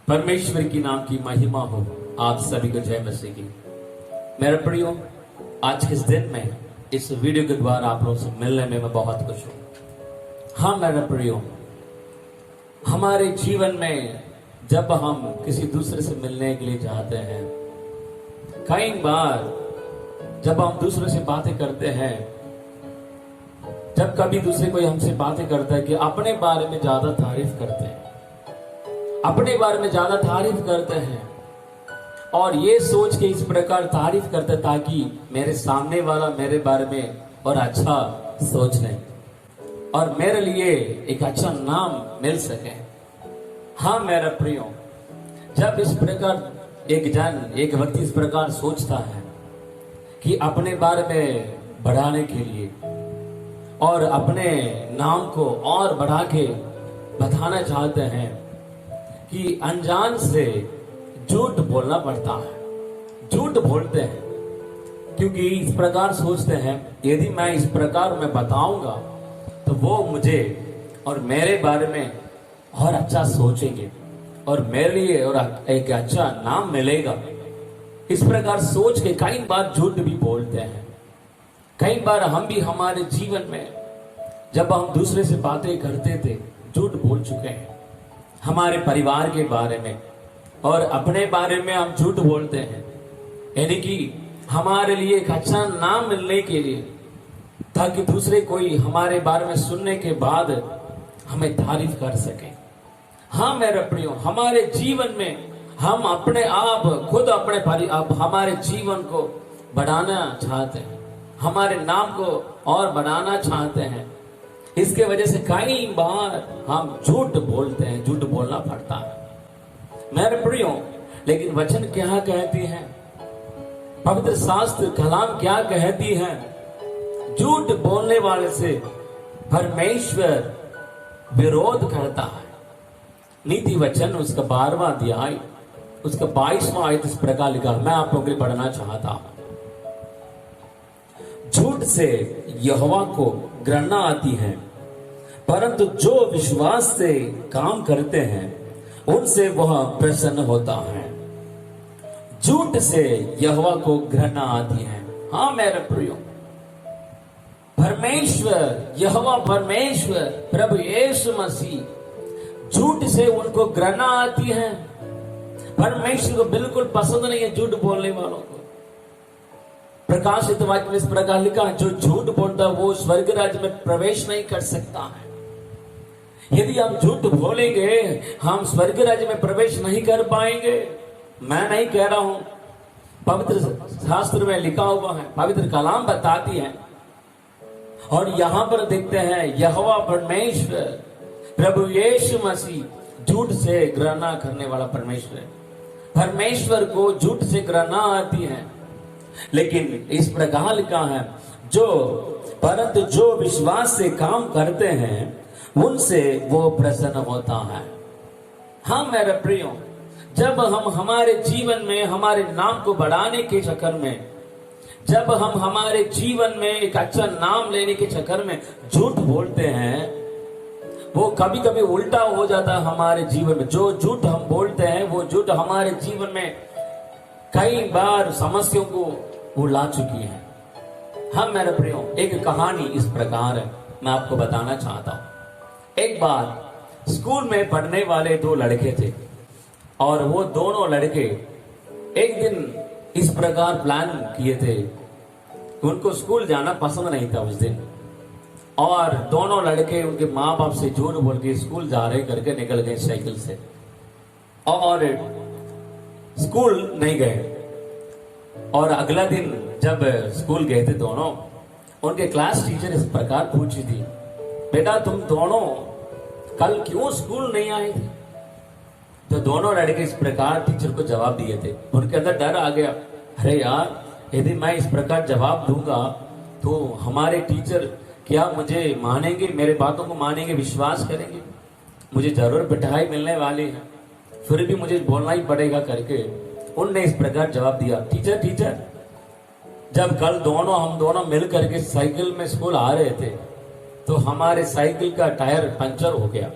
परमेश्वर की नाम की महिमा हो। आप सभी को जय मसीह की। मेरे प्रियो, आज के इस दिन में इस वीडियो के द्वारा आप लोगों से मिलने में मैं बहुत खुश हूं। हाँ मेरे प्रियो, हमारे जीवन में जब हम किसी दूसरे से मिलने के लिए जाते हैं, कई बार जब हम दूसरे से बातें करते हैं, जब कभी दूसरे कोई हमसे बातें करता है कि अपने बारे में ज्यादा तारीफ करते हैं, अपने बारे में ज्यादा तारीफ करते हैं और ये सोच के इस प्रकार तारीफ करते हैं ताकि मेरे सामने वाला मेरे बारे में और अच्छा सोच ले और मेरे लिए एक अच्छा नाम मिल सके। हाँ मेरा प्रियो, जब इस प्रकार एक व्यक्ति इस प्रकार सोचता है कि अपने बारे में बढ़ाने के लिए और अपने नाम को और बढ़ा के बताना चाहते हैं कि अनजान से झूठ बोलना पड़ता है। झूठ बोलते हैं क्योंकि इस प्रकार सोचते हैं यदि मैं इस प्रकार में बताऊंगा तो वो मुझे और मेरे बारे में और अच्छा सोचेंगे और मेरे लिए और एक अच्छा नाम मिलेगा। इस प्रकार सोच के कई बार झूठ भी बोलते हैं। कई बार हम भी हमारे जीवन में जब हम दूसरे से बातें करते थे झूठ बोल चुके हैं। हमारे परिवार के बारे में और अपने बारे में हम झूठ बोलते हैं, यानी कि हमारे लिए एक अच्छा नाम मिलने के लिए, ताकि दूसरे कोई हमारे बारे में सुनने के बाद हमें तारीफ कर सके। हाँ मेरे प्रियो, हमारे जीवन में हम अपने आप खुद हमारे जीवन को बढ़ाना चाहते हैं, हमारे नाम को और बढ़ाना चाहते हैं। इसके वजह से कई बार हम झूठ बोलते हैं, झूठ बोलना पड़ता है मेरे प्रियो। लेकिन वचन क्या कहती है, पवित्र शास्त्र कलाम क्या कहती है? झूठ बोलने वाले से परमेश्वर विरोध करता है। नीति वचन उसका 12वां अध्याय उसका 22वां आयत इस प्रकार लिखा, मैं आप लोगों के लिए पढ़ना चाहता हूं। झूठ से यहोवा को घृणा आती है, परंतु जो विश्वास से काम करते हैं उनसे वह प्रसन्न होता है। झूठ से यहोवा को घृणा आती है। हाँ मेरे प्रियो, परमेश्वर यहोवा परमेश्वर प्रभु यीशु मसीह झूठ से उनको घृणा आती है। परमेश्वर को बिल्कुल पसंद नहीं है झूठ बोलने वालों को। प्रकाशित वाक्य में इस प्रकार लिखा, जो झूठ बोलता है वो स्वर्ग राज्य में प्रवेश नहीं कर सकता है। यदि हम झूठ बोलेंगे हम स्वर्ग राज्य में प्रवेश नहीं कर पाएंगे। मैं नहीं कह रहा हूं, पवित्र शास्त्र में लिखा हुआ है, पवित्र कलाम बताती है। और यहां पर देखते हैं यहोवा परमेश्वर प्रभु यीशु मसीह झूठ से घृणा करने वाला परमेश्वर है। परमेश्वर को झूठ से घृणा आती है। लेकिन इस प्रकार लिखा है, परंतु जो विश्वास से काम करते हैं उनसे वो प्रसन्न होता है। हाँ मेरे प्रियो, जब हम हमारे जीवन में हमारे नाम को बढ़ाने के चक्कर में, जब हम हमारे जीवन में एक अच्छा नाम लेने के चक्कर में झूठ बोलते हैं, वो कभी कभी उल्टा हो जाता है हमारे जीवन में। जो झूठ हम बोलते हैं वो झूठ हमारे जीवन में कई बार समस्याओं को वो ला चुकी है। हाँ मेरे प्रियो, एक कहानी इस प्रकार है, मैं आपको बताना चाहता हूं। एक बार स्कूल में पढ़ने वाले दो लड़के थे और वो दोनों लड़के एक दिन इस प्रकार प्लान किए थे, उनको स्कूल जाना पसंद नहीं था उस दिन, और दोनों लड़के उनके माँ बाप से झूठ बोल के स्कूल जा रहे करके निकल गए साइकिल से और स्कूल नहीं गए। और अगला दिन जब स्कूल गए थे दोनों, उनके क्लास टीचर इस प्रकार पूछी थी, बेटा तुम दोनों कल क्यों स्कूल नहीं आए थे? तो दोनों लड़के इस प्रकार टीचर को जवाब दिए थे। उनके अंदर डर आ गया, अरे यार यदि मैं इस प्रकार जवाब दूंगा तो हमारे टीचर क्या मुझे मानेंगे, मेरे बातों को मानेंगे, विश्वास करेंगे, मुझे जरूर मिठाई मिलने वाली है, फिर भी मुझे बोलना ही पड़ेगा करके उनने इस प्रकार जवाब दिया, टीचर जब कल हम दोनों मिल करके साइकिल में स्कूल आ रहे थे तो हमारे साइकिल का टायर पंचर हो गया।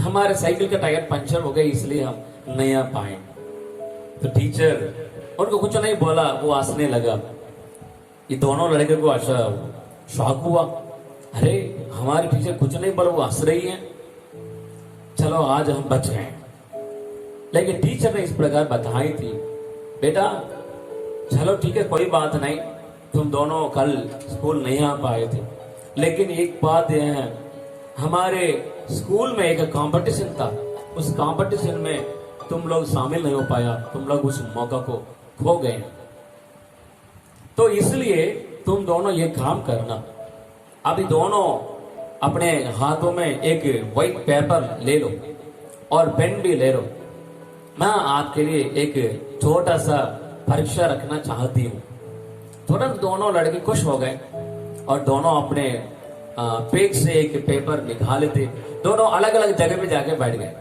हमारे साइकिल का टायर पंचर हो गया, इसलिए हम नहीं आ पाए। तो टीचर उनको कुछ नहीं बोला, वो हंसने लगा। ये दोनों लड़के को अच्छा शौक हुआ, अरे हमारी टीचर कुछ नहीं बोला, वो हंस रही है, चलो आज हम बच गए। लेकिन टीचर ने इस प्रकार बताई थी, बेटा चलो ठीक है कोई बात नहीं, तुम दोनों कल स्कूल नहीं आ पाए थे, लेकिन एक बात यह है, हमारे स्कूल में एक कंपटीशन था, उस कंपटीशन में तुम लोग शामिल नहीं हो पाया, तुम लोग उस मौका को खो गए। तो इसलिए तुम दोनों ये काम करना, अभी दोनों अपने हाथों में एक व्हाइट पेपर ले लो और पेन भी ले लो। मैं आपके लिए एक छोटा सा परीक्षा रखना चाहती हूँ। तुरंत दोनों लड़के खुश हो गए और दोनों अपने पेज से एक पेपर निकाले थे, दोनों अलग अलग जगह पे जाके बैठ गए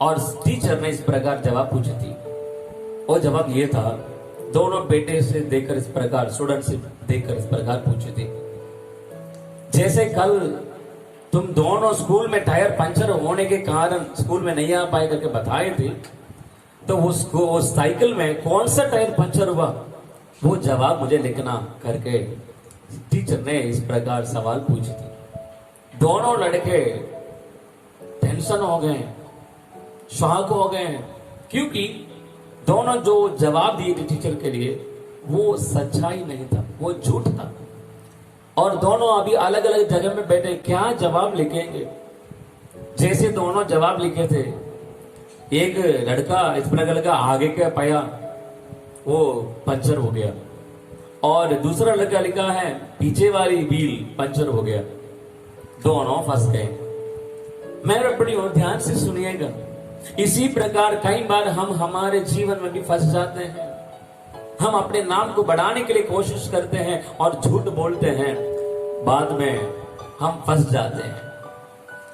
और टीचर ने इस प्रकार जवाब पूछी थी। वो जवाब ये था, दोनों बेटे से देखकर इस प्रकार, स्टूडेंट से देखकर इस प्रकार पूछी थी, जैसे कल तुम दोनों स्कूल में टायर पंचर होने के कारण स्कूल में नहीं आ पाए करके बताए थे, तो उस साइकिल में कौन सा टायर पंचर हुआ, वो जवाब मुझे लिखना करके टीचर ने इस प्रकार सवाल पूछी थी। दोनों लड़के टेंशन हो गए, शॉक हो गए, क्योंकि दोनों जो जवाब दिए थे टीचर के लिए वो सच्चाई नहीं था, वो झूठ था। और दोनों अभी अलग अलग जगह में बैठे, क्या जवाब लिखेंगे। जैसे दोनों जवाब लिखे थे, एक लड़का इस प्रकार लगा, आगे का पाया वो पंचर हो गया, और दूसरा लड़का लिखा है पीछे वाली व्हील पंचर हो गया, दोनों फंस गए। मेरा बड़ी ध्यान से सुनिएगा, इसी प्रकार कई बार हम हमारे जीवन में भी फंस जाते हैं। हम अपने नाम को बढ़ाने के लिए कोशिश करते हैं और झूठ बोलते हैं, बाद में हम फंस जाते हैं।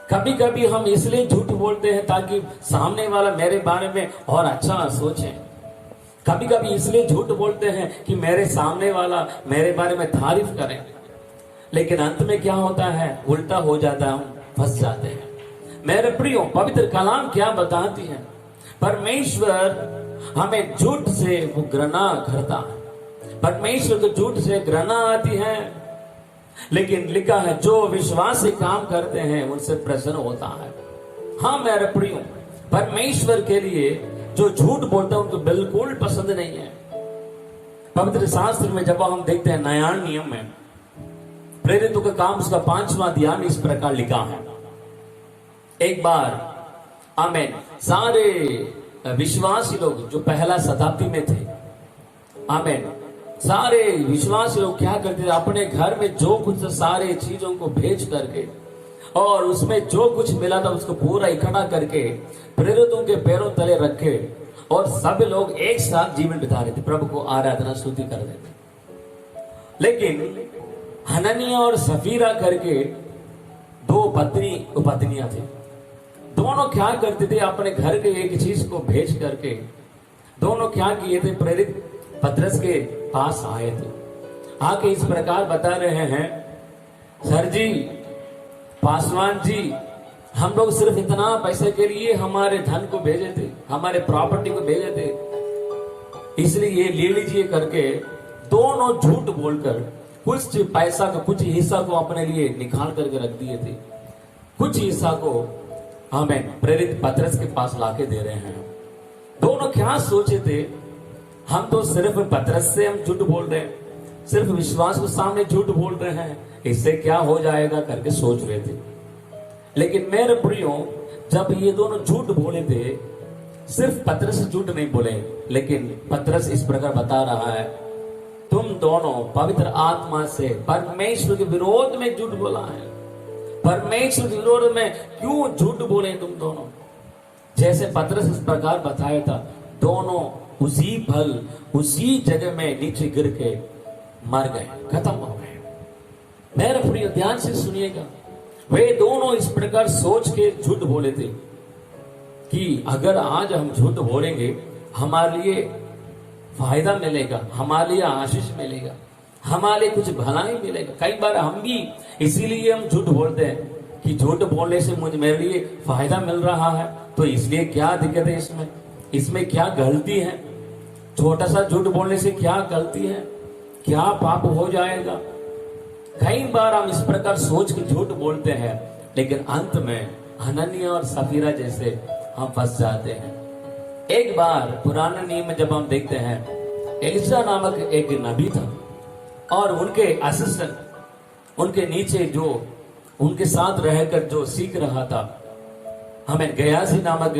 कभी कभी हम इसलिए झूठ बोलते हैं ताकि सामने वाला मेरे बारे में और अच्छा सोचे। कभी कभी इसलिए झूठ बोलते हैं कि मेरे सामने वाला मेरे बारे में तारीफ करे, लेकिन अंत में क्या होता है, उल्टा हो जाता है, हम फंस जाते हैं। मेरे प्रियो, पवित्र कलाम क्या बताती है, परमेश्वर हमें झूठ से वो घृणा करता है, परमेश्वर को झूठ से घृणा आती है, लेकिन लिखा है जो विश्वास से काम करते हैं उनसे प्रसन्न होता है। हाँ मेरे प्रियो, परमेश्वर के लिए जो झूठ बोलता है उनको बिल्कुल पसंद नहीं है। पवित्र शास्त्र में जब हम देखते हैं नया नियम में प्रेरितों का काम उसका 5वां अध्याय में इस प्रकार लिखा है, एक बार आमीन, सारे विश्वासी लोग जो पहला शताब्दी में थे, आमीन, सारे विश्वासी लोग क्या करते थे, अपने घर में जो कुछ सारे चीजों को भेज करके और उसमें जो कुछ मिला था उसको पूरा इकट्ठा करके प्रेरितों के पैरों तले रखे और सब लोग एक साथ जीवन बिता रहे थे, प्रभु को आराधना स्तुति कर रहे थे। लेकिन हननिया और सफीरा करके दो पत्नियां थी, दोनों क्या करते थे, अपने घर के एक चीज को भेज करके दोनों क्या किए थे, प्रेरित पतरस के पास आए थे, आके इस प्रकार बता रहे हैं, सर जी, पासवान जी, हम लोग सिर्फ इतना पैसे के लिए हमारे धन को भेजे थे, हमारे प्रॉपर्टी को भेजे थे, इसलिए ये ले लीजिए करके दोनों झूठ बोलकर कुछ पैसा का कुछ हिस्सा को अपने लिए निकाल करके रख दिए थे, कुछ हिस्सा को हमें प्रेरित पतरस के पास लाके दे रहे हैं। दोनों क्या सोचे थे, हम तो सिर्फ पतरस से हम झूठ बोल रहे हैं, सिर्फ विश्वास के सामने झूठ बोल रहे हैं, इससे क्या हो जाएगा करके सोच रहे थे। लेकिन मेरे प्रियो, जब ये दोनों झूठ बोले थे, सिर्फ पतरस झूठ नहीं बोले, लेकिन पतरस इस प्रकार बता रहा है, तुम दोनों पवित्र आत्मा से परमेश्वर के विरोध में झूठ बोला है, परमेश्वर के विरोध में क्यों झूठ बोले तुम दोनों। जैसे पतरस इस प्रकार बताया था, दोनों उसी पल उसी जगह में नीचे गिर के मर गए, खत्म हो गए। मेरे प्रिय ध्यान से सुनिएगा, वे दोनों इस प्रकार सोच के झूठ बोले थे कि अगर आज हम झूठ बोलेंगे हमारे लिए फायदा मिलेगा, हमारे लिए आशीष मिलेगा, हमारे लिए कुछ भलाई मिलेगा। कई बार हम भी इसीलिए हम झूठ बोलते हैं कि झूठ बोलने से मुझे मेरे लिए फायदा मिल रहा है, तो इसलिए क्या दिक्कत है इसमें, इसमें क्या गलती है? छोटा सा झूठ बोलने से क्या गलती है? क्या पाप हो जाएगा? कई बार हम इस प्रकार सोच के झूठ बोलते हैं, लेकिन अंत में हननिया और सफीरा जैसे हम फंस जाते हैं। एक बार पुराने नियम में जब हम देखते हैं, एलिशा नामक एक नबी था और उनके असिस्टेंट, उनके नीचे जो उनके साथ रहकर जो सीख रहा था, हमें गयासी नामक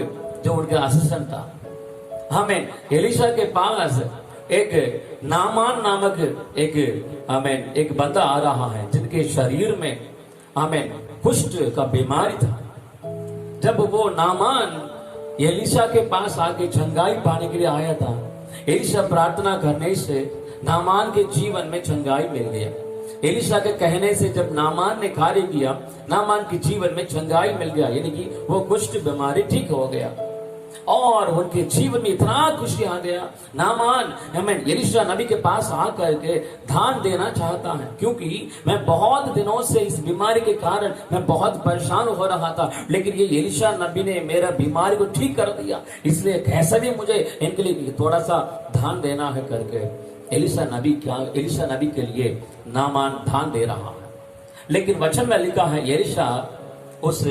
जो उनके असिस्टेंट था, हमें एलिशा के पास एक नामान नामक एक बंदा आ रहा है जिनके शरीर में कुष्ठ का बीमारी था। जब वो नामान एलिशा के पास आके चंगाई पाने के लिए आया था, एलिशा प्रार्थना करने से नामान के जीवन में चंगाई मिल गया। एलिशा के कहने से जब नामान ने कार्य किया, नामान के जीवन में चंगाई मिल गया, यानी कि वो कुष्ठ बीमारी ठीक हो गया और उनके जीवन में इतना खुशी आ गया। नामान एलिशा नबी के पास आकर के दान देना चाहता है, क्योंकि मैं बहुत दिनों से इस बीमारी के कारण मैं बहुत परेशान हो रहा था, लेकिन ये एलिशा नबी ने मेरा बीमारी को ठीक कर दिया, इसलिए कैसे भी मुझे इनके लिए थोड़ा सा दान देना है करके एलिशा नबी के लिए नामान दान दे रहा है। लेकिन वचन में लिखा है एलिशा उस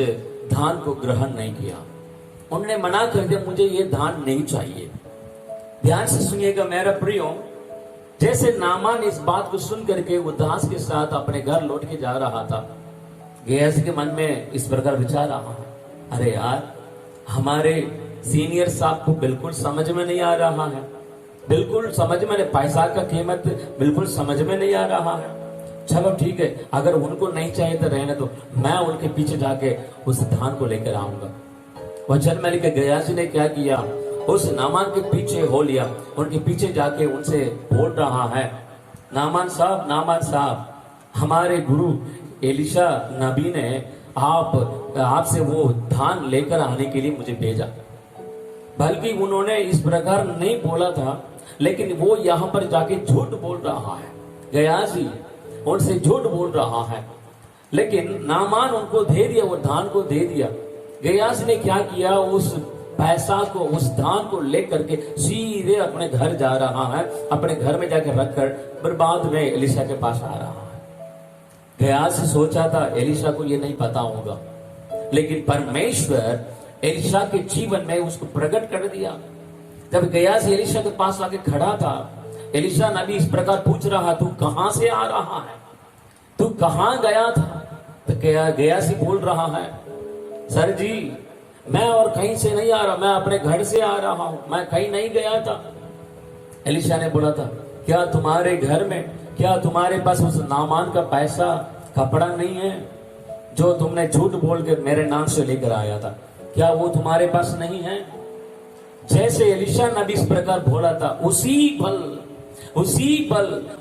दान को ग्रहण नहीं किया। उन्होंने मना कर दिया, मुझे ये दान नहीं चाहिए। ध्यान से सुनिएगा मेरा प्रियो, जैसे नामान इस बात को सुन करके उदास के साथ अपने घर लौट के जा रहा था, गेहजी के मन में इस प्रकार विचार रहा है, अरे यार, हमारे सीनियर साहब को बिल्कुल समझ में नहीं आ रहा है, बिल्कुल समझ में, पैसा का कीमत बिल्कुल समझ में नहीं आ रहा है। चलो ठीक है, अगर उनको नहीं चाहिए तो रहने दो, मैं उनके पीछे जाके उस धान को लेकर आऊंगा। वचन में लिखे गयासी ने क्या किया, उस नामान के पीछे हो लिया, उनके पीछे जाके उनसे बोल रहा है, नामान साहब, हमारे गुरु एलिशा नबी ने आपसे वो धान लेकर आने के लिए मुझे भेजा। बल्कि उन्होंने इस प्रकार नहीं बोला था, लेकिन वो यहाँ पर जाके झूठ बोल रहा है। गयासी उनसे झूठ बोल रहा है, लेकिन नामान उनको दे दिया, वो धान को दे दिया। गयासी ने क्या किया, उस पैसा को, उस धान को लेकर के सीधे अपने घर जा रहा है, अपने घर में जाकर रखकर फिर बाद में एलिशा के पास आ रहा है। गयासी सोचा था एलिशा को ये नहीं पता होगा, लेकिन परमेश्वर एलिशा के जीवन में उसको प्रकट कर दिया। जब गयासी एलिशा के पास आके खड़ा था, एलिशा नबी इस प्रकार पूछ रहा, तू कहां से आ रहा है, तू कहां गया था? तो गयासी बोल रहा है, सर जी, मैं और कहीं से नहीं आ रहा, मैं अपने घर से आ रहा हूं, मैं कहीं नहीं गया था। एलिशा ने बोला था, क्या तुम्हारे घर में, क्या तुम्हारे पास उस नामान का पैसा, कपड़ा नहीं है जो तुमने झूठ बोल के मेरे नाम से लेकर आया था? क्या वो तुम्हारे पास नहीं है? जैसे एलिशा नबी इस प्रकार बोला था, उसी पल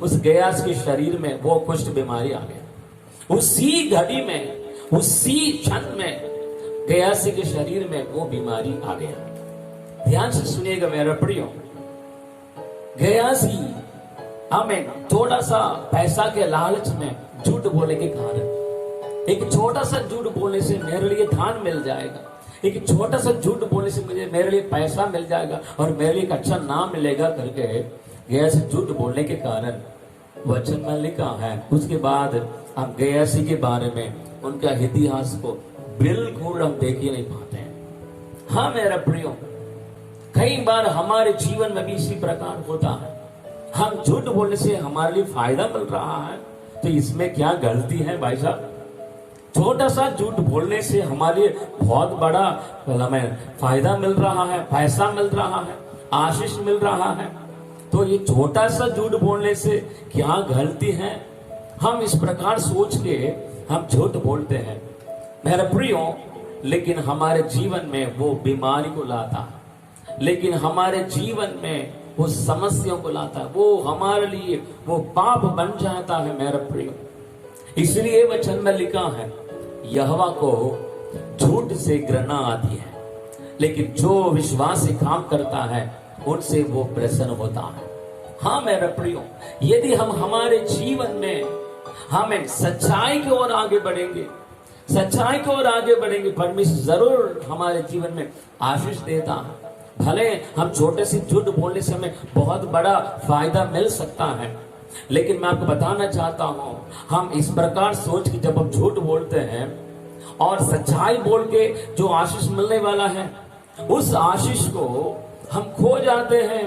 उस गयास के शरीर में वो कुष्ठ बीमारी आ गया। उसी घड़ी में, उसी क्षण में गयासी के शरीर में वो बीमारी आ गया। ध्यान से सुनिएगा मेरा प्रियो, गयासी थोड़ा सा पैसा के लालच में झूठ बोलने के कारण, एक छोटा सा झूठ बोलने से मेरे लिए धान मिल जाएगा, एक छोटा सा झूठ बोलने से मेरे लिए पैसा मिल जाएगा और मेरे लिए एक अच्छा नाम मिलेगा करके गयासी झूठ बोलने के कारण वचन में लिखा है। उसके बाद हम गयासी के बारे में, उनका इतिहास को बिल्कुल हम देख ही नहीं पाते हैं। हाँ मेरा प्रियो, कई बार हमारे जीवन में भी इसी प्रकार होता है, हम झूठ बोलने से हमारे लिए फायदा मिल रहा है, तो इसमें क्या गलती है भाई साहब? छोटा सा झूठ बोलने से हमारे लिए बहुत बड़ा हमें फायदा मिल रहा है, पैसा मिल रहा है, आशीष मिल रहा है, तो ये छोटा सा झूठ बोलने से क्या गलती है? हम इस प्रकार सोच के हम झूठ बोलते हैं मेरे प्रियो, लेकिन हमारे जीवन में वो बीमारी को लाता है, लेकिन हमारे जीवन में वो समस्याओं को लाता है, वो हमारे लिए वो पाप बन जाता है मेरे प्रियो। इसलिए वचन में लिखा है, यहोवा को झूठ से घृणा आती है, लेकिन जो विश्वास से काम करता है उनसे वो प्रसन्न होता है। हाँ मेरे प्रियो, यदि हम हमारे जीवन में हमें सच्चाई की ओर आगे बढ़ेंगे, सच्चाई की ओर आगे बढ़ेंगे, परमेश्वर जरूर हमारे जीवन में आशीष देता है, भले हम छोटे से झूठ बोलने से हमें बहुत बड़ा फायदा मिल सकता है, लेकिन मैं आपको बताना चाहता हूं, हम इस प्रकार सोच के जब हम झूठ बोलते हैं और सच्चाई बोल के जो आशीष मिलने वाला है, उस आशीष को हम खो जाते हैं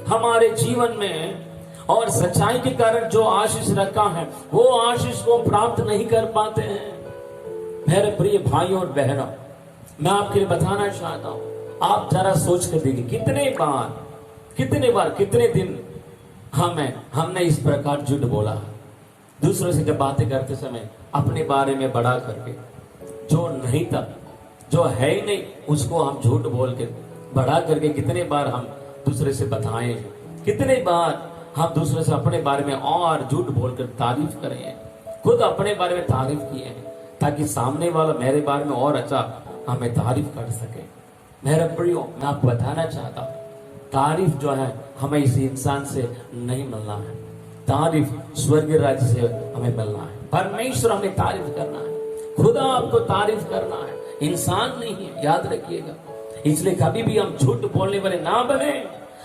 हमारे जीवन में, और सच्चाई के कारण जो आशीष रखा है वो आशीष को प्राप्त नहीं कर पाते हैं। मेरे प्रिय भाइयों और बहनों, मैं आपके लिए बताना चाहता हूं, आप जरा सोच कर देखिए, कितने बार कितने दिन हमने इस प्रकार झूठ बोला है। दूसरों से जब बातें करते समय अपने बारे में बढ़ा करके, जो नहीं था, जो है ही नहीं, उसको हम झूठ बोल के बढ़ा करके कितने बार हम दूसरे से बताएं, कितने बार हम दूसरे से अपने बारे में और झूठ बोलकर तारीफ करें, खुद अपने बारे में तारीफ किए हैं, ताकि सामने वाला मेरे बारे में और अच्छा हमें तारीफ कर सके। मेरे प्रियो, मैं आपको बताना चाहता हूं, तारीफ जो है हमें इस इंसान से नहीं मिलना है, तारीफ स्वर्गीय राज्य से हमें मिलना है। परमेश्वर हमें तारीफ करना है, खुदा आपको तारीफ करना है, इंसान नहीं है, याद रखिएगा। इसलिए कभी भी हम झूठ बोलने वाले ना बने,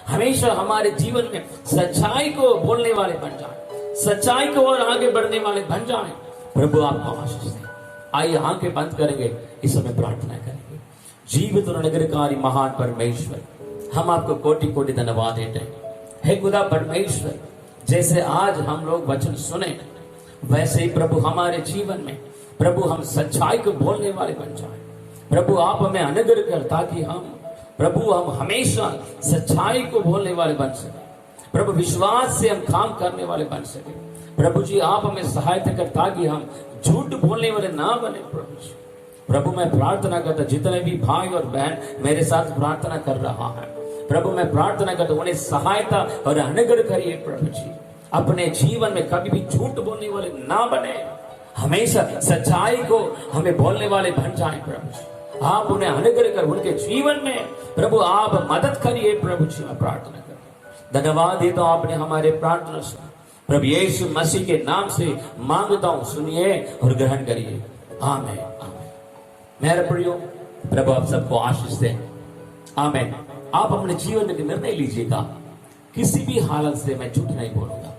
हमेशा हमारे जीवन में सच्चाई को बोलने वाले बन जाए, सच्चाई को और आगे बढ़ने वाले बन जाए। प्रभु आपको आशीष दे। आइए आंखें बंद करेंगे, इस समय प्रार्थना करेंगे। जीवित और अनुग्रहकारी महान परमेश्वर, हम आपको कोटि कोटि धन्यवाद देते हैं। हे खुदा परमेश्वर, जैसे आज हम लोग वचन सुने, वैसे ही प्रभु हमारे जीवन में प्रभु हम सच्चाई को बोलने वाले बन जाए। प्रभु आप हमें अनुग्रह कर, ताकि हम हमेशा सच्चाई को बोलने वाले बन सके। प्रभु विश्वास से हम काम करने वाले बन सके। प्रभु जी आप हमें सहायता कर, ताकि हम झूठ बोलने वाले ना बने। प्रभु जी, प्रभु मैं प्रार्थना करता, जितने भी भाई और बहन मेरे साथ प्रार्थना कर रहा है, प्रभु मैं प्रार्थना करता, उन्हें सहायता और अनुग्रह करिए। प्रभु जी अपने जीवन में कभी भी झूठ बोलने वाले ना बने, हमेशा सच्चाई को हमें बोलने वाले बन जाएं। प्रभु जी आप उन्हें अनुग्रह कर, उनके जीवन में प्रभु आप मदद करिए। प्रभु जी मैं प्रार्थना करता, धन्यवाद देता हूं, आपने हमारे प्रार्थना सुना। प्रभु यीशु मसीह के नाम से मांगता हूं, सुनिए और ग्रहण करिए। आमीन आमीन। मेरे प्रियो, प्रभु आप सबको आशीष दें। आमीन। आप अपने जीवन में निर्णय लीजिएगा, किसी भी हालत से मैं झूठ नहीं बोलूंगा,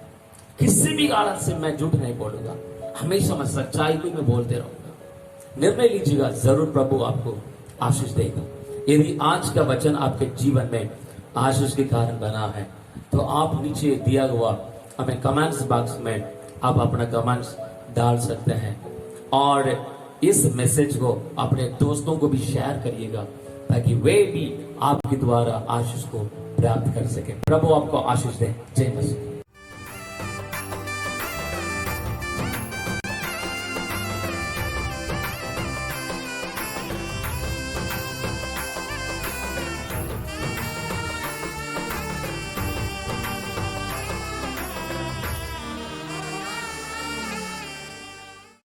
किसी भी हालत से मैं झूठ नहीं बोलूंगा, हमेशा मैं सच्चाई को मैं बोलते रहूंगा। निर्णय लीजिएगा, जरूर प्रभु आपको आशीष देगा। यदि आज का वचन आपके जीवन में आशीष के कारण बना है, तो आप नीचे दिया हुआ हमें कमेंट्स बॉक्स में आप अपना कमेंट्स डाल सकते हैं, और इस मैसेज को अपने दोस्तों को भी शेयर करिएगा, ताकि वे भी आपके द्वारा आशीष को प्राप्त कर सके। प्रभु आपको आशीष दे। जय मसीह।